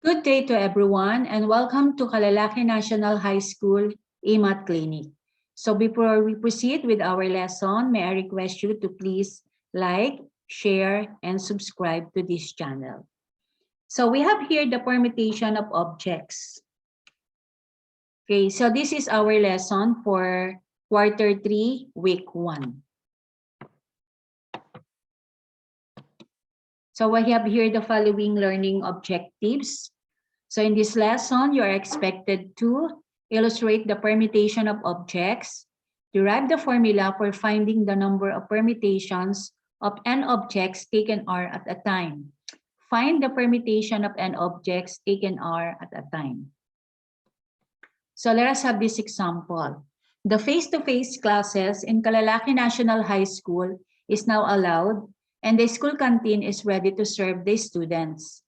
Good day to everyone and welcome to Kalalaki National High School EMAT Clinic. So before we proceed with our lesson, may I request you to please like, share, and subscribe to this channel. So we have here the permutation of objects. Okay, so this is our lesson for quarter 3, week 1. So we have here the following learning objectives. So in this lesson, you are expected to illustrate the permutation of objects, derive the formula for finding the number of permutations of n objects taken R at a time. Find the permutation of n objects taken R at a time. So let us have this example. The face-to-face classes in Kalalaki National High School is now allowed, and the school canteen is ready to serve the students.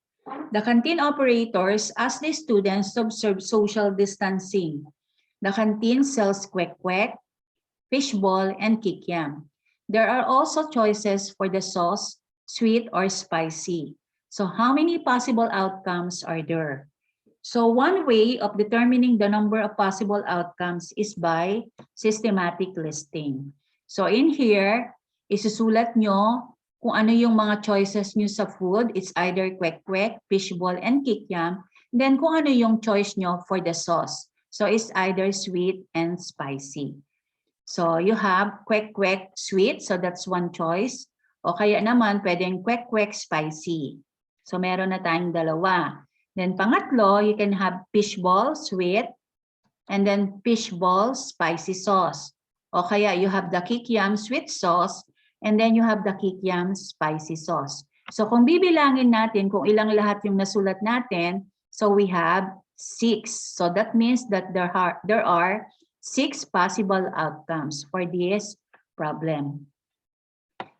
The canteen operators ask the students to observe social distancing. The canteen sells kwek-kwek, fishball, and kikiam. There are also choices for the sauce, sweet or spicy. So how many possible outcomes are there? So one way of determining the number of possible outcomes is by systematic listing. So in here, isusulat nyo kung ano yung mga choices nyo sa food. It's either kwek-kwek, fishball, and kikiam. Then kung ano yung choice nyo for the sauce. So it's either sweet and spicy. So you have kwek-kwek sweet, so that's one choice. O kaya naman pwedeng kwek-kwek spicy. So meron na tayong dalawa. Then pangatlo, you can have fishball sweet and then fishball spicy sauce. O kaya you have the kikiam sweet sauce and then you have the kikiam spicy sauce. So kung bibilangin natin kung ilang lahat yung nasulat natin, so we have 6. So that means that there are 6 possible outcomes for this problem.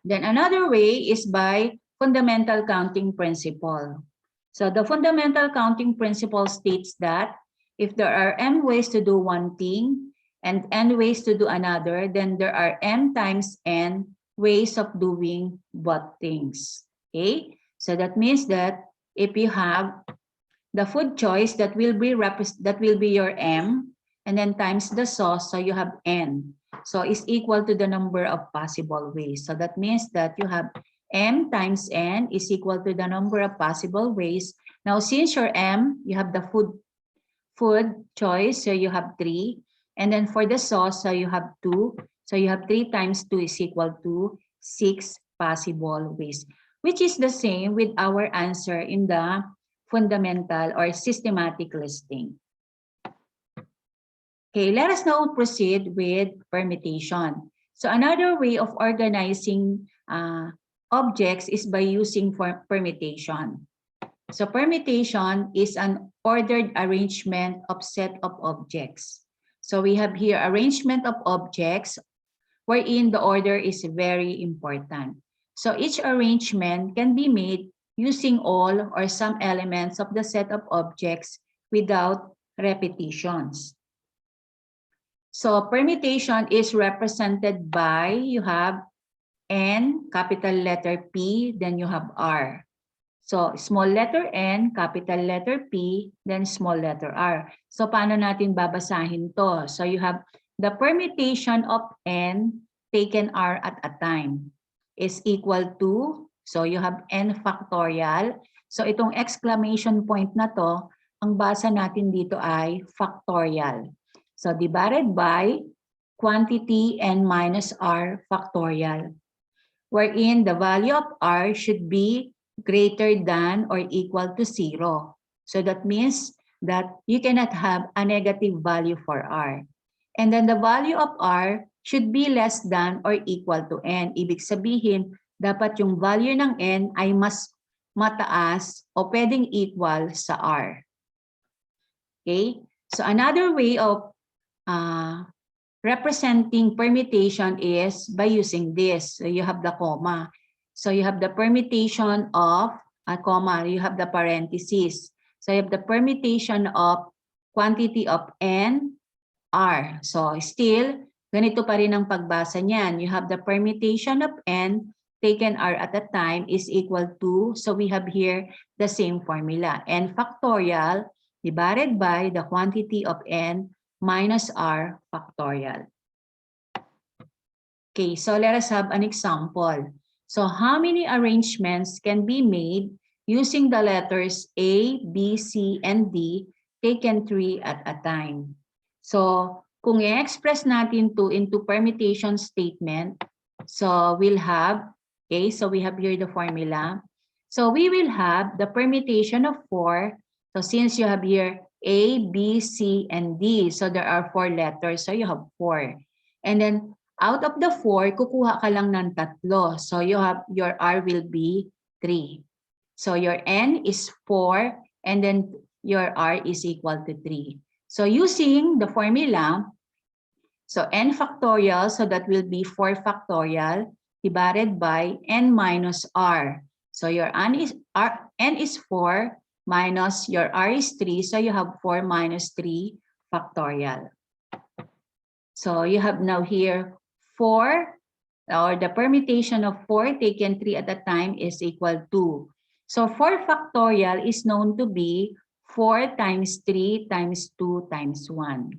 Then another way is by fundamental counting principle. So the fundamental counting principle states that if there are m ways to do one thing and n ways to do another, then there are m times n ways of doing both things. Okay? So that means that if you have the food choice, that will be your m, and then times the sauce, so you have n. So it's equal to the number of possible ways. So that means that you have m times n is equal to the number of possible ways. Now, since your m, you have the food choice, so you have 3. And then for the sauce, so you have 2. So you have 3 times 2 is equal to 6 possible ways, which is the same with our answer in the fundamental or systematic listing. Okay, let us now proceed with permutation. So another way of organizing objects is by using permutation. So permutation is an ordered arrangement of set of objects. So we have here arrangement of objects wherein the order is very important. So each arrangement can be made using all or some elements of the set of objects without repetitions. So permutation is represented by, you have N, capital letter P, then you have R. So small letter N, capital letter P, then small letter R. So paano natin babasahin to? So you have the permutation of N taken R at a time is equal to, so you have N factorial. So itong exclamation point na to, ang basa natin dito ay factorial. So divided by quantity N minus R factorial, wherein the value of R should be greater than or equal to 0. So that means that you cannot have a negative value for R. And then the value of R should be less than or equal to N. Ibig sabihin, dapat yung value ng N ay mas mataas o pwedeng equal sa R. Okay? So another way of representing permutation is by using this. So you have the comma. So you have the permutation of a comma, you have the parentheses. So you have the permutation of quantity of N, R. So still, ganito pa rin ang pagbasa niyan. You have the permutation of N taken r at a time is equal to, so we have here the same formula, n factorial divided by the quantity of n minus r factorial. Okay, so let us have an example. So how many arrangements can be made using the letters A, B, C, and D taken 3 at a time? So kung i-express natin to into permutation statement, so we'll have, okay, so we have here the formula. So we will have the permutation of 4. So since you have here A, B, C, and D, so there are 4 letters, so you have 4. And then out of the 4, kukuha ka lang ng 3. So you have, your R will be 3. So your N is 4 and then your R is equal to 3. So using the formula, so N factorial, so that will be 4 factorial divided by N minus R. So your N is 4 minus your R is 3. So you have 4 minus 3 factorial. So you have now here 4, or the permutation of 4 taken 3 at a time is equal to. So 4 factorial is known to be 4 times 3 times 2 times 1.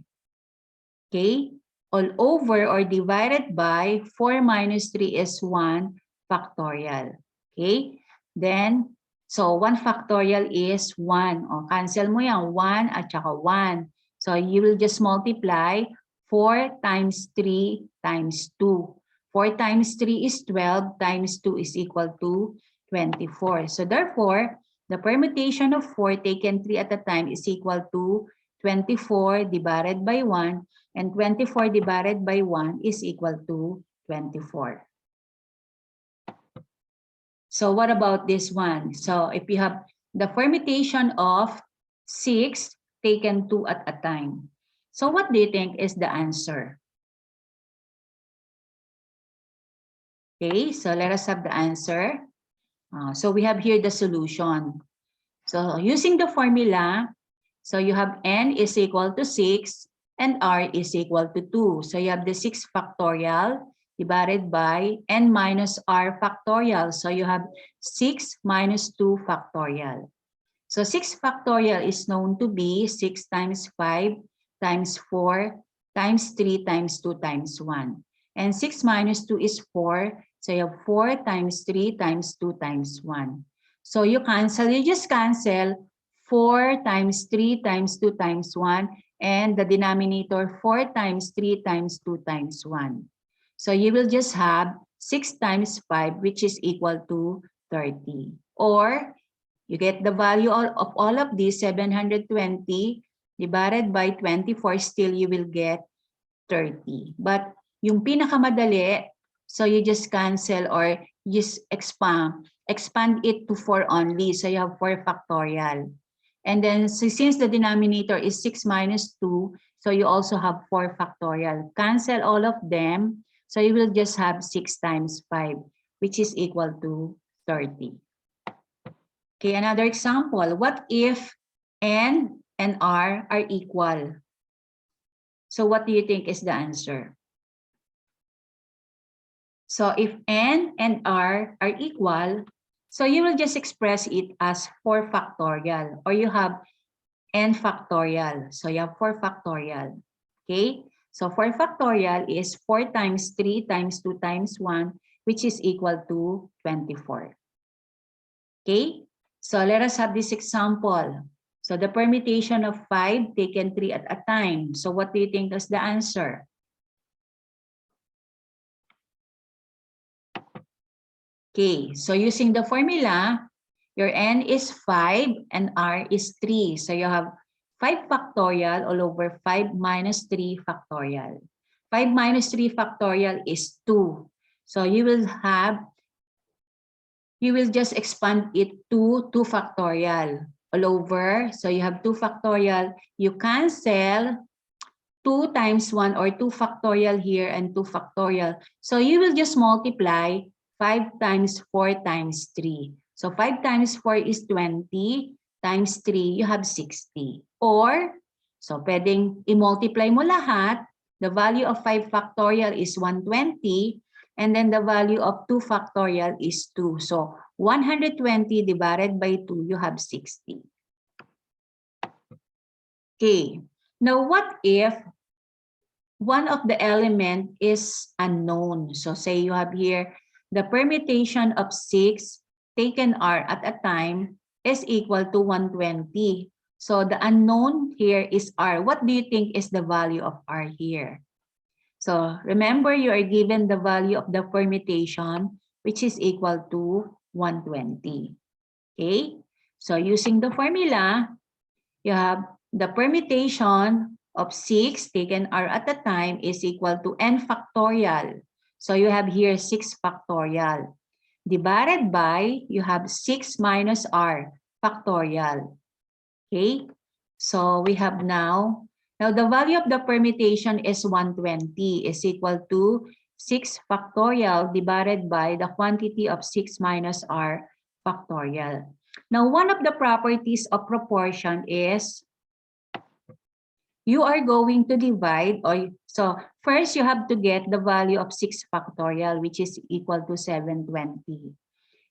Okay? All over or divided by 4 minus 3 is 1 factorial. Okay? Then, so 1 factorial is 1. O, cancel mo yan. 1 at saka 1. So you will just multiply 4 times 3 times 2. 4 times 3 is 12 times 2 is equal to 24. So therefore, the permutation of 4 taken 3 at a time is equal to 24 divided by 1, and 24 divided by 1 is equal to 24. So what about this one? So if you have the permutation of 6 taken 2 at a time. So what do you think is the answer? Okay, so let us have the answer. So we have here the solution. So using the formula, so you have N is equal to 6 and R is equal to 2. So you have the 6 factorial divided by N minus R factorial. So you have 6 minus 2 factorial. So 6 factorial is known to be 6 times 5 times 4 times 3 times 2 times 1. And 6 minus 2 is 4. So you have 4 times 3 times 2 times 1. So you just cancel 4 times 3 times 2 times 1, and the denominator 4 times 3 times 2 times 1. So you will just have 6 times 5, which is equal to 30. Or you get the value of all of these, 720 divided by 24, still you will get 30. But yung pinakamadali, so you just cancel or just expand it to 4 only. So you have 4 factorial. And then so since the denominator is 6 minus 2, so you also have 4 factorial. Cancel all of them. So you will just have 6 times 5, which is equal to 30. Okay, another example. What if N and R are equal? So what do you think is the answer? So if N and R are equal, so you will just express it as 4 factorial, or you have N factorial. So you have 4 factorial. Okay, so 4 factorial is 4 times 3 times 2 times 1, which is equal to 24. Okay, so let us have this example. So the permutation of 5 taken 3 at a time. So what do you think is the answer? Okay, so using the formula, your N is 5 and R is 3. So you have 5 factorial all over 5 minus 3 factorial. 5 minus 3 factorial is 2. So you will just expand it to 2 factorial all over. So you have 2 factorial. You cancel 2 times 1 or 2 factorial here and 2 factorial. So you will just multiply 5 times 4 times 3. So 5 times 4 is 20 times 3, you have 60. Or, so pwedeng i-multiply mo lahat. The value of 5 factorial is 120. And then the value of 2 factorial is 2. So 120 divided by 2, you have 60. Okay. Now, what if one of the element is unknown? So say you have here the permutation of 6 taken R at a time is equal to 120. So the unknown here is R. What do you think is the value of R here? So remember, you are given the value of the permutation, which is equal to 120. Okay? So using the formula, you have the permutation of 6 taken R at a time is equal to n factorial. So you have here 6 factorial. Divided by, you have 6 minus R factorial. Okay? So we have now the value of the permutation is 120 is equal to 6 factorial divided by the quantity of 6 minus R factorial. Now, one of the properties of proportion is you are going to divide, so first you have to get the value of 6 factorial, which is equal to 720.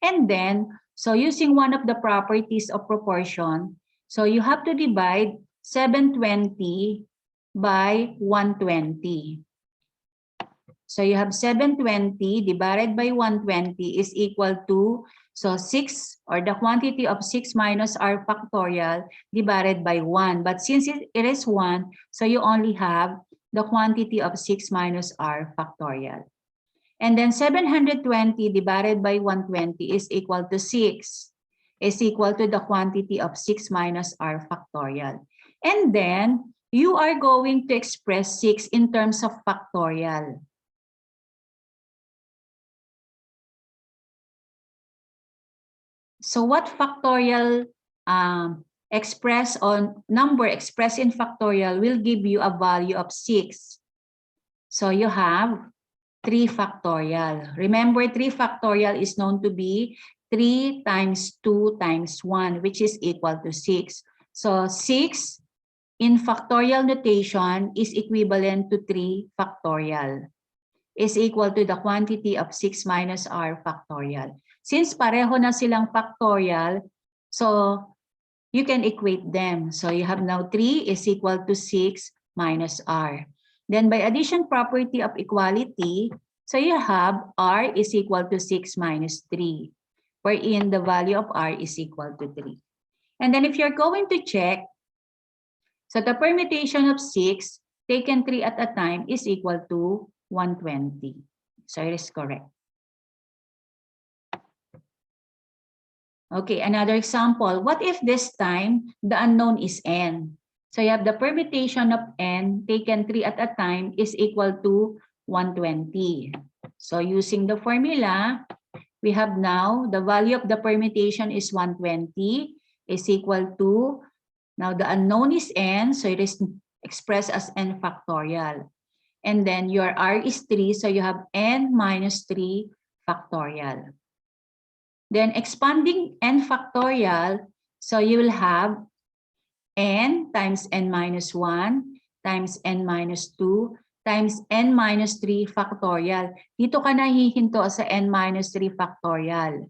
And then, so using one of the properties of proportion, so you have to divide 720 by 120. So you have 720 divided by 120 is equal to, so 6 or the quantity of 6 minus R factorial divided by 1. But since it is 1, so you only have the quantity of 6 minus R factorial. And then 720 divided by 120 is equal to 6, is equal to the quantity of 6 minus R factorial. And then you are going to express 6 in terms of factorial. So what factorial express on number expressed in factorial will give you a value of 6. So you have 3 factorial. Remember, 3 factorial is known to be 3 times 2 times 1, which is equal to 6. So 6 in factorial notation is equivalent to 3 factorial, is equal to the quantity of 6 minus R factorial. Since pareho na silang factorial, so you can equate them. So you have now 3 is equal to 6 minus R. Then by addition property of equality, so you have R is equal to 6 minus 3, wherein the value of R is equal to 3. And then if you're going to check, so the permutation of 6 taken 3 at a time is equal to 120. So it is correct. Okay, another example. What if this time the unknown is n? So you have the permutation of n taken 3 at a time is equal to 120. So using the formula, we have now the value of the permutation is 120 is equal to, now the unknown is n, so it is expressed as n factorial. And then your R is 3, so you have n minus 3 factorial. Then expanding n factorial, so you will have n times n minus 1 times n minus 2 times n minus 3 factorial. Dito ka nahihinto sa n minus 3 factorial.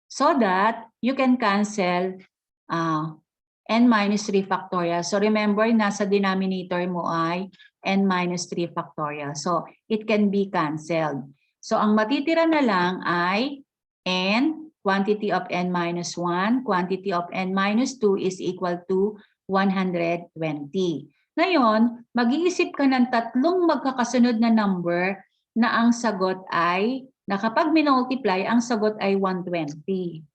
So that you can cancel n minus 3 factorial. So remember, nasa denominator mo ay n minus 3 factorial. So it can be canceled. So ang matitira na lang ay n, quantity of n minus 1, quantity of n minus 2 is equal to 120. Ngayon, mag-iisip ka ng tatlong magkakasunod na number na ang sagot ay, na kapag minultiply, ang sagot ay 120.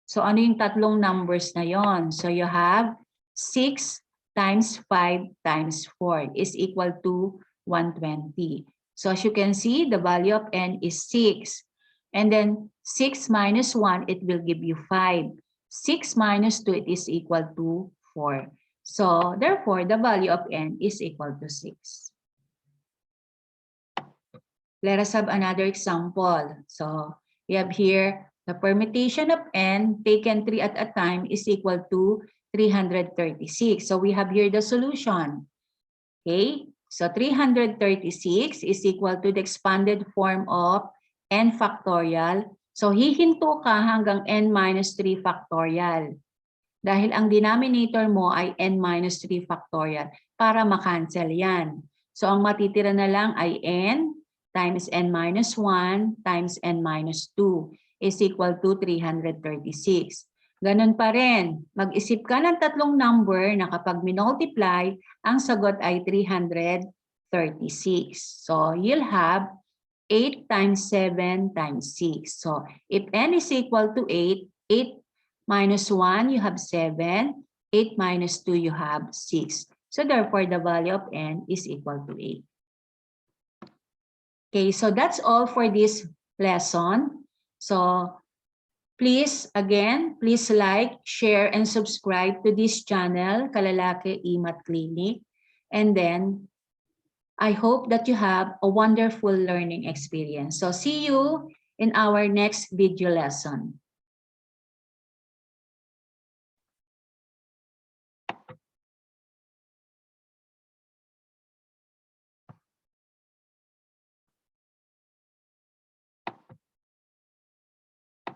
So ano yung tatlong numbers na yon? So you have 6 times 5 times 4 is equal to 120. So as you can see, the value of n is 6. And then 6 minus 1, it will give you 5. 6 minus 2, it is equal to 4. So therefore, the value of n is equal to 6. Let us have another example. So we have here the permutation of n taken 3 at a time is equal to 336. So we have here the solution. Okay. So 336 is equal to the expanded form of n factorial. So hihinto ka hanggang n minus 3 factorial. Dahil ang denominator mo ay n minus 3 factorial para makancel yan. So ang matitira na lang ay n times n minus 1 times n minus 2 is equal to 336. Ganun pa rin, mag-isip ka ng tatlong number na kapag minultiply, ang sagot ay 336. So you'll have 8 times 7 times 6. So if n is equal to 8, 8 minus 1, you have 7. 8 minus 2, you have 6. So therefore, the value of n is equal to 8. Okay, so that's all for this lesson. So please, again, please like, share, and subscribe to this channel, Kalalaki EMAT Clinic. And then, I hope that you have a wonderful learning experience. So see you in our next video lesson.